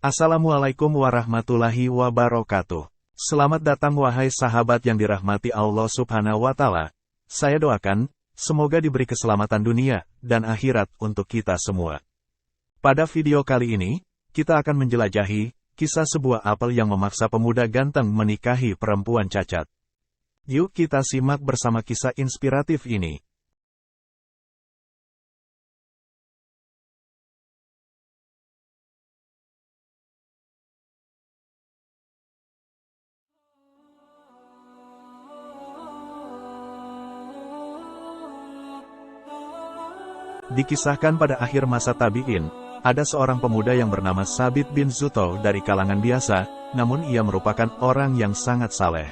Assalamualaikum warahmatullahi wabarakatuh. Selamat datang wahai sahabat yang dirahmati Allah Subhanahu wa Ta'ala. Saya doakan, semoga diberi keselamatan dunia dan akhirat untuk kita semua. Pada video kali ini, kita akan menjelajahi kisah sebuah apel yang memaksa pemuda ganteng menikahi perempuan cacat. Yuk kita simak bersama kisah inspiratif ini. Dikisahkan pada akhir masa tabi'in, ada seorang pemuda yang bernama Sabit bin Zuto dari kalangan biasa, namun ia merupakan orang yang sangat saleh.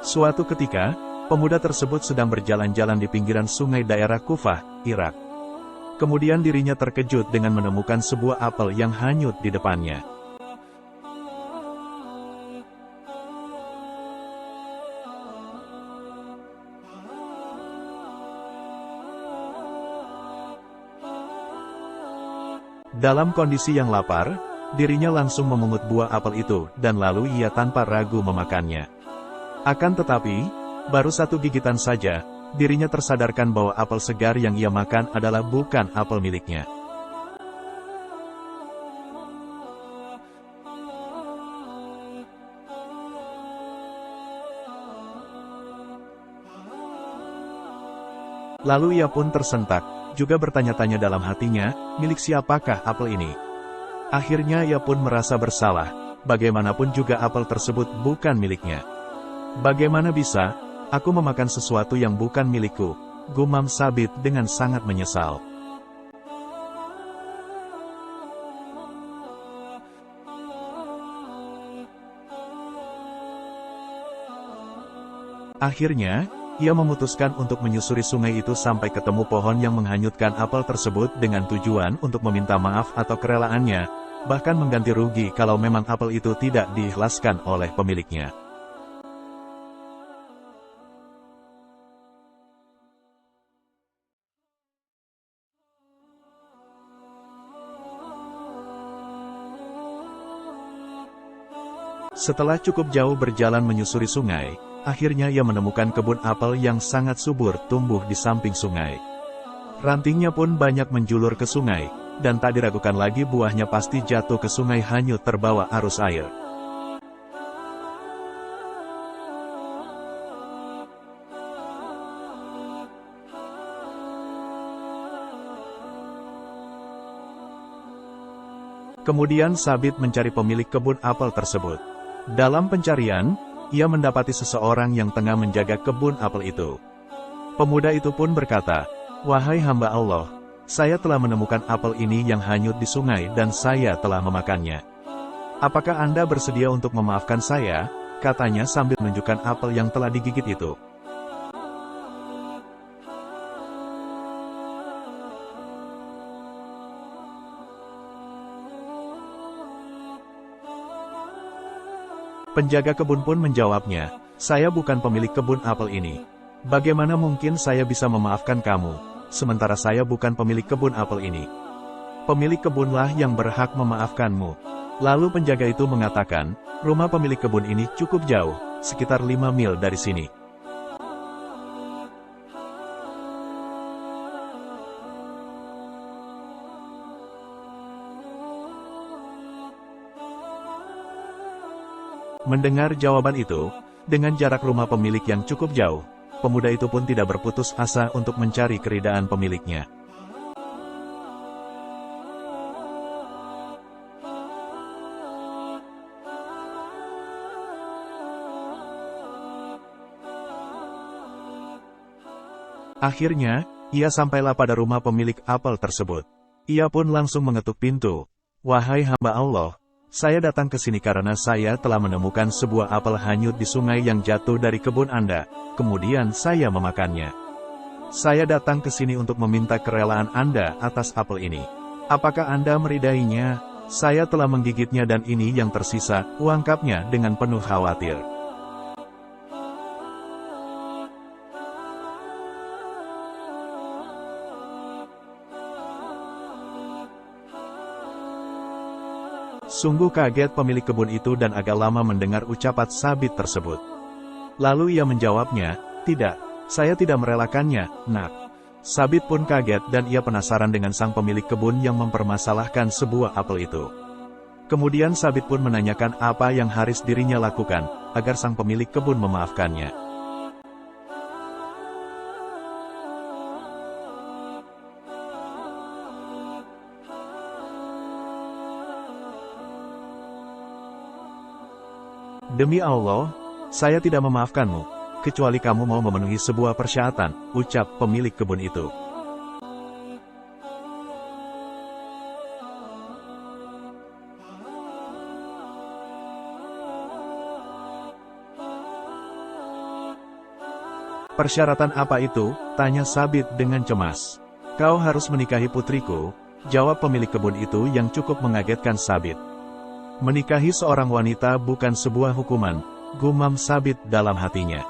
Suatu ketika, pemuda tersebut sedang berjalan-jalan di pinggiran sungai daerah Kufah, Irak. Kemudian dirinya terkejut dengan menemukan sebuah apel yang hanyut di depannya. Dalam kondisi yang lapar, dirinya langsung memungut buah apel itu, dan lalu ia tanpa ragu memakannya. Akan tetapi, baru satu gigitan saja, dirinya tersadarkan bahwa apel segar yang ia makan adalah bukan apel miliknya. Lalu ia pun tersentak, juga bertanya-tanya dalam hatinya, milik siapakah apel ini? Akhirnya ia pun merasa bersalah, bagaimanapun juga apel tersebut bukan miliknya. Bagaimana bisa aku memakan sesuatu yang bukan milikku, gumam Sabit dengan sangat menyesal. Akhirnya, ia memutuskan untuk menyusuri sungai itu sampai ketemu pohon yang menghanyutkan apel tersebut dengan tujuan untuk meminta maaf atau kerelaannya, bahkan mengganti rugi kalau memang apel itu tidak diikhlaskan oleh pemiliknya. Setelah cukup jauh berjalan menyusuri sungai, akhirnya ia menemukan kebun apel yang sangat subur tumbuh di samping sungai. Rantingnya pun banyak menjulur ke sungai, dan tak diragukan lagi buahnya pasti jatuh ke sungai hanyut terbawa arus air. Kemudian Sabit mencari pemilik kebun apel tersebut. Dalam pencarian, ia mendapati seseorang yang tengah menjaga kebun apel itu. Pemuda itu pun berkata, "Wahai hamba Allah, saya telah menemukan apel ini yang hanyut di sungai dan saya telah memakannya. Apakah Anda bersedia untuk memaafkan saya?" katanya sambil menunjukkan apel yang telah digigit itu. Penjaga kebun pun menjawabnya, "Saya bukan pemilik kebun apel ini. Bagaimana mungkin saya bisa memaafkan kamu, sementara saya bukan pemilik kebun apel ini? Pemilik kebunlah yang berhak memaafkanmu." Lalu penjaga itu mengatakan, "Rumah pemilik kebun ini cukup jauh, sekitar 5 mil dari sini." Mendengar jawaban itu, dengan jarak rumah pemilik yang cukup jauh, pemuda itu pun tidak berputus asa untuk mencari keridaan pemiliknya. Akhirnya, ia sampailah pada rumah pemilik apel tersebut. Ia pun langsung mengetuk pintu. "Wahai hamba Allah, saya datang ke sini karena saya telah menemukan sebuah apel hanyut di sungai yang jatuh dari kebun Anda, kemudian saya memakannya. Saya datang ke sini untuk meminta kerelaan Anda atas apel ini. Apakah Anda meridainya?" Saya telah menggigitnya dan ini yang tersisa, ungkapnya dengan penuh khawatir. Sungguh kaget pemilik kebun itu dan agak lama mendengar ucapan Sabit tersebut. Lalu ia menjawabnya, "Tidak, saya tidak merelakannya, Nak." Sabit pun kaget dan ia penasaran dengan sang pemilik kebun yang mempermasalahkan sebuah apel itu. Kemudian Sabit pun menanyakan apa yang harus dirinya lakukan, agar sang pemilik kebun memaafkannya. "Demi Allah, saya tidak memaafkanmu, kecuali kamu mau memenuhi sebuah persyaratan," ucap pemilik kebun itu. "Persyaratan apa itu?" tanya Sabit dengan cemas. "Kau harus menikahi putriku," jawab pemilik kebun itu yang cukup mengagetkan Sabit. "Menikahi seorang wanita bukan sebuah hukuman," gumam Sabit dalam hatinya.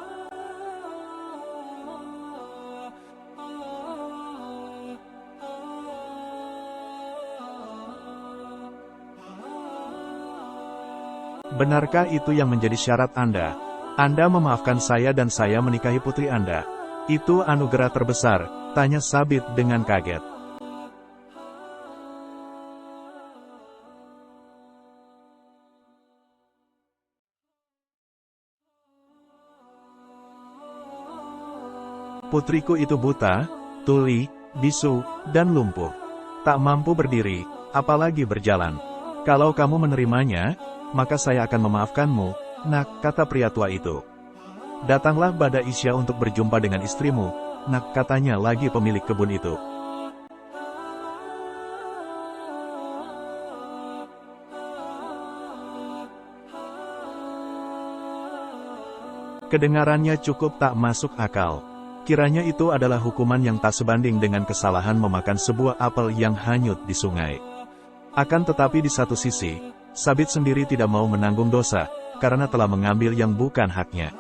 "Benarkah itu yang menjadi syarat Anda? Anda memaafkan saya dan saya menikahi putri Anda. Itu anugerah terbesar," tanya Sabit dengan kaget. "Putriku itu buta, tuli, bisu, dan lumpuh. Tak mampu berdiri, apalagi berjalan. Kalau kamu menerimanya, maka saya akan memaafkanmu, Nak," kata pria tua itu. "Datanglah pada Isya untuk berjumpa dengan istrimu, Nak," katanya lagi pemilik kebun itu. Kedengarannya cukup tak masuk akal. Kiranya itu adalah hukuman yang tak sebanding dengan kesalahan memakan sebuah apel yang hanyut di sungai. Akan tetapi di satu sisi, Sabit sendiri tidak mau menanggung dosa, karena telah mengambil yang bukan haknya.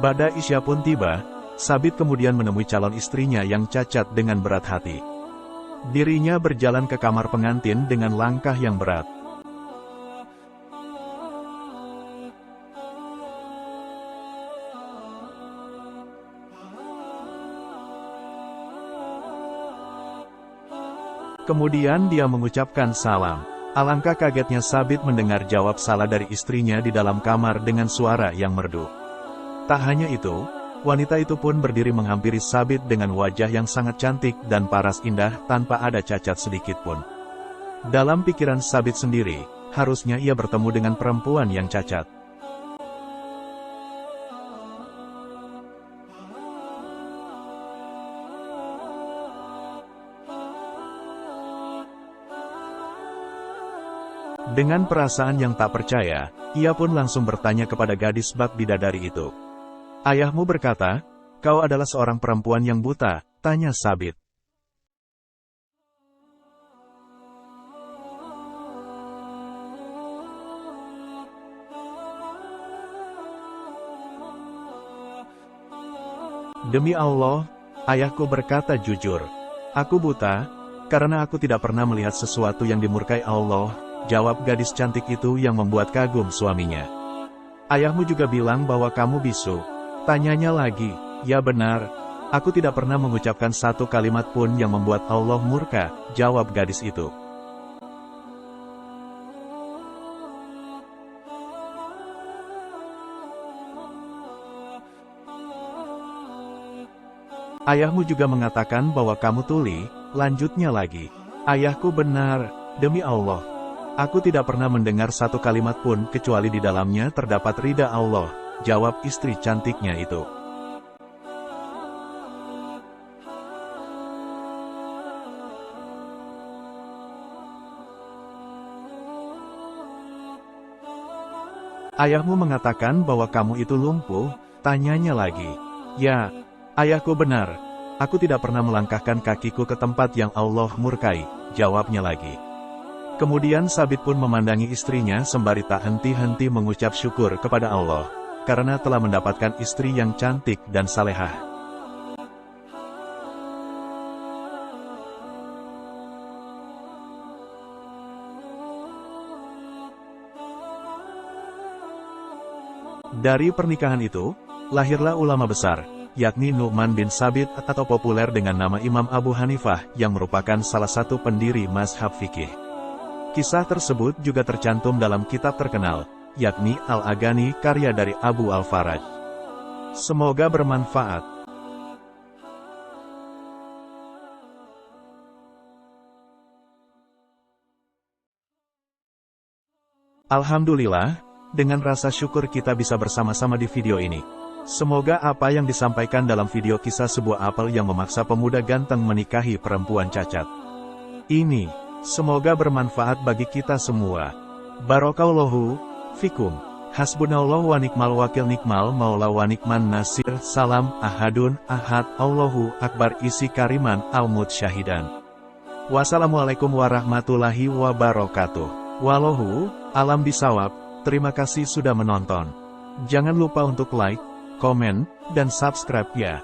Pada Isya pun tiba, Sabit kemudian menemui calon istrinya yang cacat dengan berat hati. Dirinya berjalan ke kamar pengantin dengan langkah yang berat. Kemudian dia mengucapkan salam. Alangkah kagetnya Sabit mendengar jawab salah dari istrinya di dalam kamar dengan suara yang merdu. Tak hanya itu, wanita itu pun berdiri menghampiri Sabit dengan wajah yang sangat cantik dan paras indah tanpa ada cacat sedikit pun. Dalam pikiran Sabit sendiri, harusnya ia bertemu dengan perempuan yang cacat. Dengan perasaan yang tak percaya, ia pun langsung bertanya kepada gadis bak bidadari itu. "Ayahmu berkata, kau adalah seorang perempuan yang buta?" tanya Sabit. "Demi Allah, ayahku berkata jujur. Aku buta, karena aku tidak pernah melihat sesuatu yang dimurkai Allah," jawab gadis cantik itu yang membuat kagum suaminya. "Ayahmu juga bilang bahwa kamu bisu?" tanyanya lagi. "Ya benar, aku tidak pernah mengucapkan satu kalimat pun yang membuat Allah murka," jawab gadis itu. "Ayahmu juga mengatakan bahwa kamu tuli," lanjutnya lagi. "Ayahku benar, demi Allah. Aku tidak pernah mendengar satu kalimat pun kecuali di dalamnya terdapat ridha Allah," jawab istri cantiknya itu. Ayahmu mengatakan bahwa kamu itu lumpuh, tanyanya lagi. Ya, ayahku benar. Aku tidak pernah melangkahkan kakiku ke tempat yang Allah murkai, jawabnya lagi. Kemudian Sabit pun memandangi istrinya sembari tak henti-henti mengucap syukur kepada Allah, karena telah mendapatkan istri yang cantik dan salehah. Dari pernikahan itu, lahirlah ulama besar, yakni Nu'man bin Sabit atau populer dengan nama Imam Abu Hanifah yang merupakan salah satu pendiri mazhab fikih. Kisah tersebut juga tercantum dalam kitab terkenal, yakni Al-Aghani karya dari Abu Al-Faraj. Semoga bermanfaat. Alhamdulillah, dengan rasa syukur kita bisa bersama-sama di video ini. Semoga apa yang disampaikan dalam video kisah sebuah apel yang memaksa pemuda ganteng menikahi perempuan cacat ini, semoga bermanfaat bagi kita semua. Barakallahu fikum. Hasbunallahu wa ni'mal wakil, nikmal maula wa nikman nasir. Salam ahadun ahad, Allahu akbar. Isi kariman almut syahidan. Wassalamualaikum warahmatullahi wabarakatuh. Wallahu alam bisawab. Terima kasih sudah menonton. Jangan lupa untuk like, komen, dan subscribe ya.